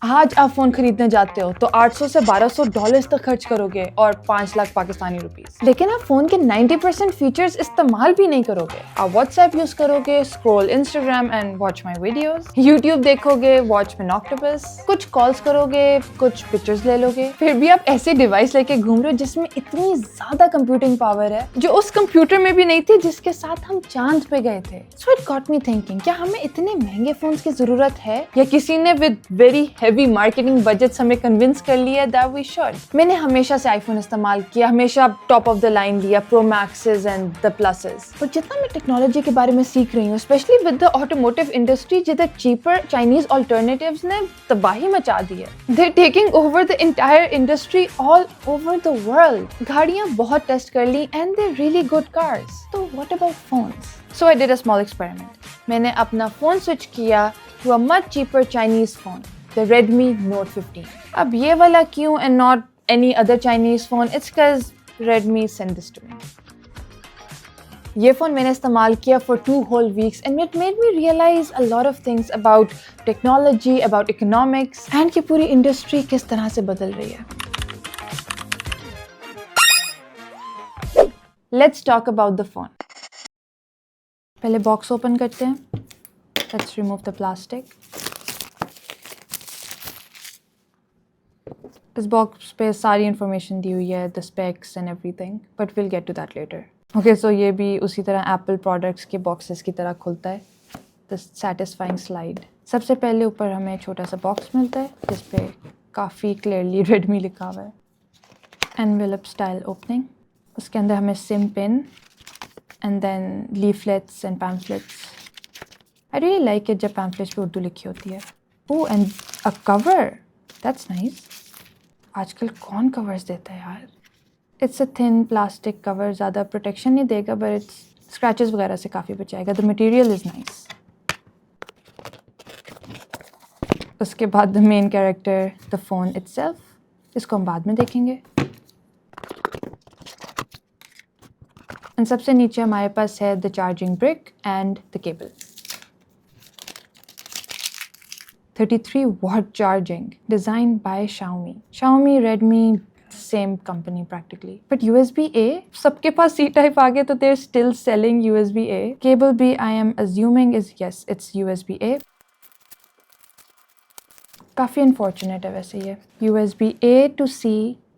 आज आप फोन खरीदने जाते हो तो 800 से $1200 तक खर्च करोगे और 5 लाख पाकिस्तानी रुपीस। लेकिन आप फोन के 90% फीचर्स इस्तेमाल भी नहीं करोगे। आप व्हाट्सएप यूज करोगे, scroll Instagram and watch my videos, YouTube देखोगे, वॉच में ऑक्टोपस, कुछ कॉल्स करोगे, कुछ पिक्चर्स ले लोगे। फिर भी आप ऐसी डिवाइस लेके घूम रहे हो जिसमें इतनी ज्यादा कंप्यूटिंग पावर है जो उस कंप्यूटर में भी नहीं थी जिसके साथ हम चांद पे गए थे। So it got me thinking, क्या हमें इतने महंगे फोन्स की जरूरत है या किसी ने with very heavy marketing budgets हमें कन्विंस कर लिया दैट वी शुड। मैंने हमेशा से आईफोन इस्तेमाल किया, हमेशा टॉप ऑफ द लाइन लिया, pro maxes and the pluses. पर जितना मैं टेक्नोलॉजी के बारे में सीख रही हूँ, specially with the automotive industry, जिधर चीपर चाइनीज ऑल्टरनेटिव्स ने तबाही मचा दी है। They taking over the entire industry all over the world. गाड़ियां बहुत टेस्ट कर ली and they really good cars. तो what about phones? So I did a small experiment. मैंने अपना फोन स्विच किया to a much cheaper Chinese phone, the Redmi Note 15. अब ये वाला क्यों and not any other Chinese phone? It's because Redmi sent this to me. ये phone मैंने इस्तेमाल किया for 2 whole weeks and it made me realize a lot of things about technology, about economics and कि पूरी industry किस तरह से बदल रही है। Let's talk about the phone. पहले बॉक्स ओपन करते हैं। Let's remove the plastic. इस बॉक्स पे सारी इन्फॉर्मेशन दी हुई है, the specs and everything, but will get to that later. Okay, so ये भी उसी तरह एप्पल प्रोडक्ट्स के बॉक्सेस की तरह खुलता है। The satisfying slide. सबसे पहले ऊपर हमें छोटा सा बॉक्स मिलता है जिस पे काफ़ी क्लियरली रेडमी लिखा हुआ है। Envelope style opening. उसके अंदर हमें SIM pin and then leaflets and pamphlets. I really like it जब पैम्फलेट्स पे उर्दू लिखी होती है। Oh, and a cover, that's nice. आजकल कौन कवर्स देता है यार। It's a thin plastic cover, ज़्यादा प्रोटेक्शन नहीं देगा बट इट्स स्क्रैचेस वगैरह से काफ़ी बचाएगा। The material is nice. उसके बाद the main character, the phone itself, इसको हम बाद में देखेंगे। एंड सबसे नीचे हमारे पास है the charging brick and the cable. 33 watt charging, designed by Xiaomi. Xiaomi, Redmi, same company practically. But USB-A, सबके पास C-type आ गए तो they're still selling USB-A. Cable B, I am assuming is yes, it's USB-A. काफ़ी unfortunate है वैसे ये। USB-A to C,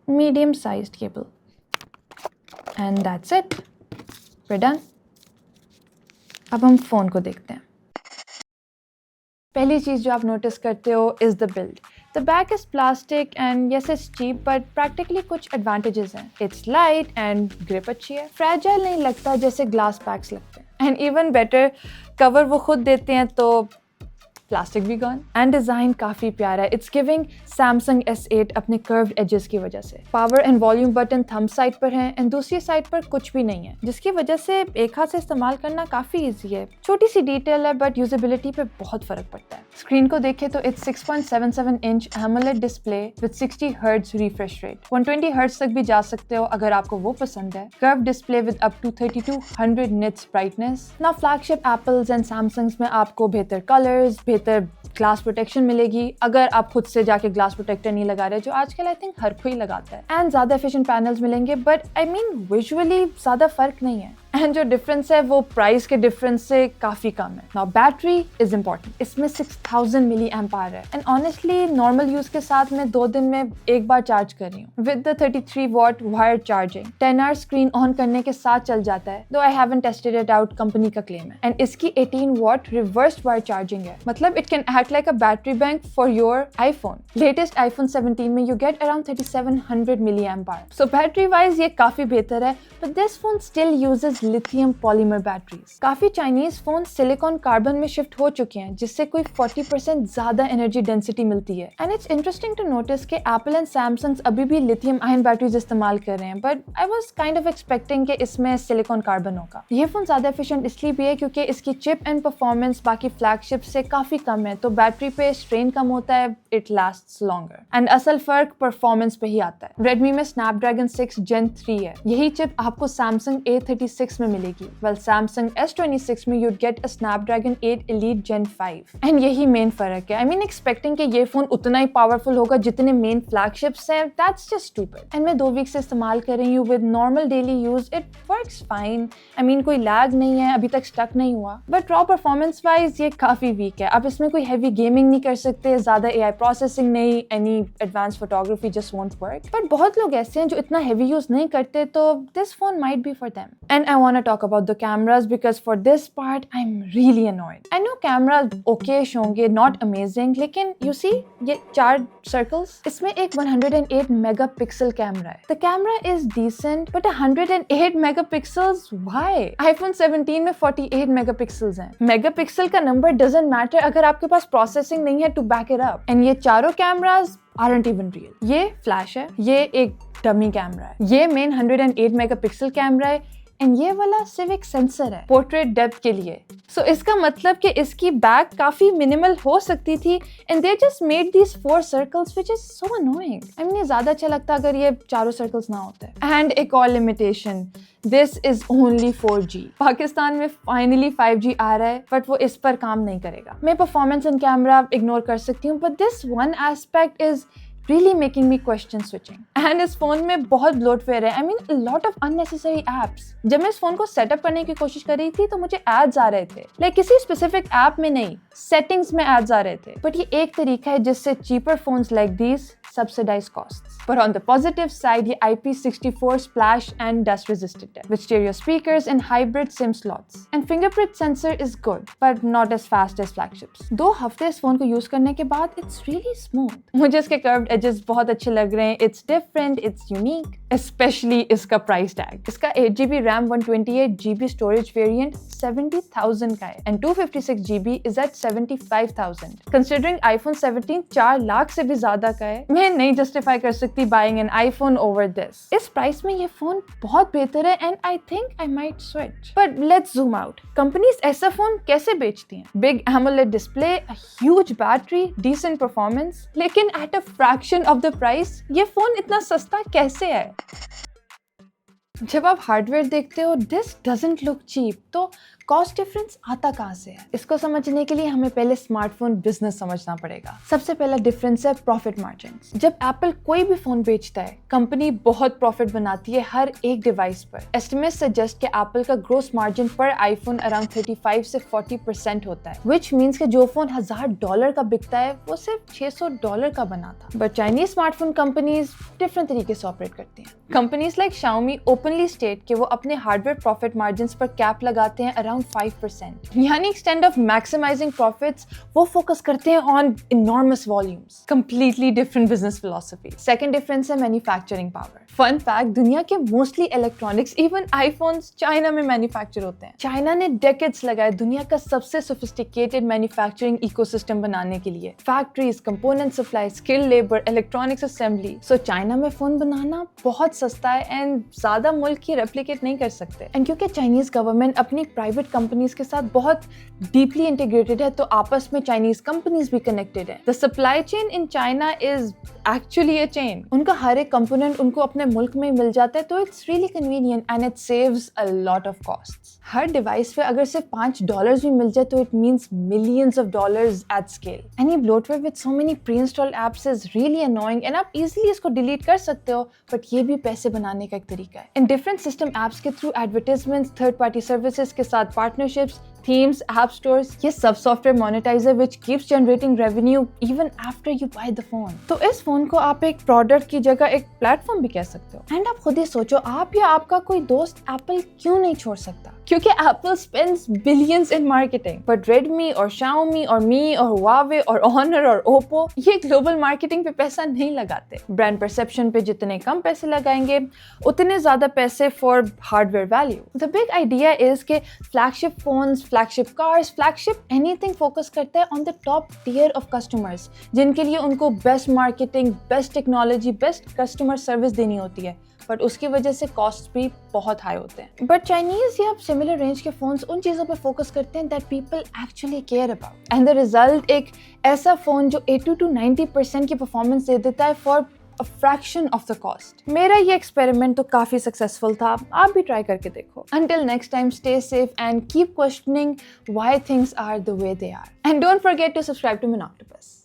medium sized cable. And that's it. We're done. अब हम phone को देखते हैं। पहली चीज़ जो आप नोटिस करते हो is the build. The back is plastic and yes it's cheap but practically कुछ एडवांटेजेस हैं। इट्स लाइट एंड ग्रिप अच्छी है। फ्रैजाइल नहीं लगता जैसे ग्लास पैक्स लगते हैं। एंड इवन बेटर, कवर वो खुद देते हैं तो प्लास्टिक भी गॉन। एंड डिज़ाइन काफ़ी प्यारा है। इट्स गिविंग सैमसंग S8 अपने कर्व्ड एजेस की वजह से। Power and volume button thumb side पर है एंड दूसरी साइड पर कुछ भी नहीं है, जिसकी वजह से एक हाथ से इस्तेमाल करना काफ़ी ईजी है। छोटी सी डिटेल है बट यूजेबिलिटी पे बहुत फ़र्क पड़ता है। स्क्रीन को देखें तो it's 6.77 inch AMOLED display with 60 hertz refresh rate. 120 hertz तक भी जा सकते हो अगर आपको वो पसंद है। Curve display with up to 3200 nits brightness. ना फ्लैगशिप एप्पल्स एंड सैमसंग्स में आपको बेहतर कलर्स, बेहतर ग्लास प्रोटेक्शन मिलेगी अगर आप खुद से जाके ग्लास प्रोटेक्टर नहीं लगा रहे, जो आजकल आई थिंक हर कोई लगाता है। एंड ज़्यादा एफिशिएंट पैनल्स मिलेंगे बट आई मीन विजुअली ज़्यादा फर्क नहीं है। एंड जो डिफरेंस है वो प्राइस के डिफरेंस से काफ़ी कम है। Now battery is important. इसमें 6000 मिली एम्पायर है एंड ऑनेस्टली नॉर्मल यूज़ के साथ मैं 2 दिन में एक बार चार्ज कर रही हूँ with the 33 watt wired charging. 10 hour screen on करने के साथ चल जाता है, though I haven't tested it out, company का क्लेम है। एंड इसकी 18 वॉट रिवर्स वायर चार्जिंग है, मतलब it can act like a battery bank for your iPhone. Latest iPhone 17 में you get around 3700 milli ampere. So battery wise ये काफ़ी बेहतर है but this phone still uses lithium polymer batteries. काफी Chinese phone silicon carbon में shift हो चुके हैं जिससे कोई 40% ज्यादा एनर्जी डेंसिटी मिलती है। And it's interesting to notice कि एप्पल एंड सैमसंग अभी भी लिथियम आयन बैटरीज इस्तेमाल कर रहे हैं but I was kind of expecting कि इसमें सिलिकॉन कार्बन होगा। ये फोन ज्यादा एफिशिएंट इसलिए भी है क्योंकि इसकी चिप एंड परफॉर्मेंस बाकी फ्लैगशिप से काफी कम है, तो बैटरी पे स्ट्रेन कम होता है, इट लास्ट्स लॉन्गर। एंड असल फर्क परफॉर्मेंस पे ही आता है। रेडमी में स्नैपड्रैगन 6 Gen 3 है। यही चिप आपको सैमसंग A36 S26 में मिलेगी, well Samsung S26 में you'd get a Snapdragon 8 Elite Gen 5 and यही मेन फर्क है। I mean expecting कि ये फोन उतना ही पावरफुल होगा जितने मेन फ्लैगशिप्स हैं, that's just stupid। एंड मैं 2 वीक से इस्तेमाल कर रही हूँ with normal daily use, it works fine। I mean कोई लैग नहीं है, अभी तक स्टक नहीं हुआ, बट रॉ परफॉर्मेंस वाइज ये काफी वीक है। अब इसमें कोई हैवी गेमिंग नहीं कर सकते, ज्यादा AI प्रोसेसिंग नहीं, any advance photography just won't work. But बहुत लोग ऐसे हैं जो इतना हैवी यूज नहीं करते, तो this phone might be for them. And I want to talk about the cameras because for this part I am really annoyed. I know cameras okayish होंगे, नॉट अमेजिंग, लेकिन यू सी ये 4 circles, इसमें एक 108 megapixel camera है। The camera is decent but 108 megapixels why? iPhone 17 में 48 megapixels हैं। Megapixel का number doesn't matter अगर आपके पास प्रोसेसिंग नहीं है to back it up. And ये चारों कैमरास aren't even real। ये फ्लैश है, ये एक डमी कैमरा है, ये मेन 108 मेगापिक्सल कैमरा है, एंड ये वाला सिर्फ एक सेंसर है पोर्ट्रेट डेप्थ के लिए। सो इसका मतलब कि इसकी बैक काफी मिनिमल हो सकती थी, and they just made these 4 circles which is so annoying. I mean ये ज्यादा अच्छा लगता अगर ये चारों सर्कल्स ना होते। एंड एक और limitation, this is only 4G। Pakistan में फाइनली 5G आ रहा है, बट वो इस पर काम नहीं करेगा। मैं परफॉर्मेंस एंड कैमरा इग्नोर कर सकती हूँ, but this one aspect is really making me question switching। And इस फोन में बहुत ब्लोटवेयर है, I mean a lot of unnecessary apps। जब मैं इस फोन को सेटअप करने की कोशिश कर रही थी तो मुझे एड्स आ रहे थे, लाइक किसी स्पेसिफिक ऐप में नहीं, सेटिंग्स में एड्स आ रहे थे। बट ये एक तरीका है जिससे cheaper phones like these subsidize costs। But on the positive side, ये IP64 splash and dust resistant है, with stereo speakers and hybrid SIM slots। And fingerprint sensor is good, but not as fast as flagships। 2 हफ्ते इस phone को use करने के बाद it's really smooth। मुझे इसके curved edges बहुत अच्छे लग रहे हैं, it's different, it's unique, especially इसका price tag। इसका 8GB RAM 128GB storage variant 70,000 का है, and 256GB is at 75,000। Considering iPhone 17 4 lakh से भी ज्यादा का है, मैं नहीं जस्टिफाई कर सकती buying an iPhone over this. इस प्राइस में ये फोन बहुत बेहतर है, and I think I might switch. But let's zoom out. Companies ऐसा फोन कैसे बेचती हैं? Big AMOLED display, huge battery, decent performance, लेकिन at a fraction of the price ये फोन इतना सस्ता कैसे है? जब आप हार्डवेयर देखते हो, दिस डजंट लुक चीप, तो कॉस्ट डिफरेंस आता कहाँ से है? इसको समझने के लिए हमें पहले स्मार्टफोन बिजनेस समझना पड़ेगा। सबसे पहला डिफरेंस है प्रॉफिट मार्जिन्स। जब एप्पल कोई भी फोन बेचता है, कंपनी बहुत प्रॉफिट बनाती है हर एक डिवाइस पर। एस्टिमेट्स सजेस्ट कि एप्पल का ग्रोस मार्जिन पर आईफोन अराउंड 35 से 40% होता है, विच मीन्स कि जो फोन $1000 का बिकता है वो सिर्फ $600 का बना था। But Chinese smartphone companies different तरीके से ऑपरेट करती हैं। Companies like Xiaomi openly state कि वो अपने हार्डवेयर प्रॉफिट मार्जिन्स पर कैप लगाते हैं अराउंड 5%। यानी एक्सटेंड ऑफ मैक्सिमाइजिंग प्रॉफिट्स, वो फोकस करते हैं on enormous volumes. Completely different business philosophy. Second difference है मैन्युफैक्चरिंग पावर। फन फैक्ट, दुनिया के mostly electronics, even iPhones, China में मैन्युफैक्चर होते हैं। चाइना ने डेकेड्स लगाए दुनिया का सबसे सोफिस्टिकेटेड मैन्युफैक्चरिंग इकोसिस्टम बनाने के लिए। Factories, component supply, skill labour, electronics assembly. So China में फोन बनाना बहुत सस्ता है, एंड ज्यादा मुल्क की रेप्लिकेट नहीं कर सकते। एंड क्योंकि चाइनीज गवर्नमेंट अपनी प्राइवेट कंपनीज के साथ बहुत डीपली इंटीग्रेटेड है, तो आपस में चाइनीज कंपनीज भी कनेक्टेड है। The supply chain in China is actually a chain. उनका हर एक कंपोनेंट उनको अपने मुल्क में मिल जाता है, तो it's really convenient and it saves a lot of costs. Her device पे अगर सिर्फ $5 भी मिल जाए तो it means millions of dollars at scale. Any bloatware with so many pre installed apps is really annoying, and आप easily इसको delete कर सकते हो, बट ये भी पैसे बनाने का एक तरीका है। इन डिफरेंट सिस्टम एप्स के through advertisements, third party services के साथ पार्टनरशिप्स, themes, app stores, ये सब software monetiser which keeps generating revenue even after you buy the phone। तो इस फोन को आप एक प्रोडक्ट की जगह एक प्लेटफॉर्म भी कह सकते हो। एंड आप खुद ही सोचो, आप या आपका कोई दोस्त एप्पल क्यों नहीं छोड़ सकता? क्योंकि Apple spends billions in marketing, but Redmi और Xiaomi और मी और Huawei और Honor और Oppo ये ग्लोबल मार्केटिंग पे पैसा नहीं लगाते। ब्रांड परसेप्शन पे जितने कम पैसे लगाएंगे, उतने ज्यादा पैसे for hardware value. The big idea is के flagship phones, flagship cars, flagship anything focus करता है on the top tier of customers, जिनके लिए उनको best marketing, best technology, best customer service देनी होती है, बट उसकी वजह से कॉस्ट भी बहुत हाई होते हैं। बट चाइनीज या सिमिलर रेंज के फोन्स उन चीजों पे फोकस करते हैं that people actually care about, and the result एक ऐसा फोन जो 80 to 90% की परफॉर्मेंस दे देता है for a fraction of the cost. मेरा ये experiment तो काफी successful था, आप भी try करके देखो. Until next time, stay safe and keep questioning why things are the way they are. And don't forget to subscribe to Minoctopus.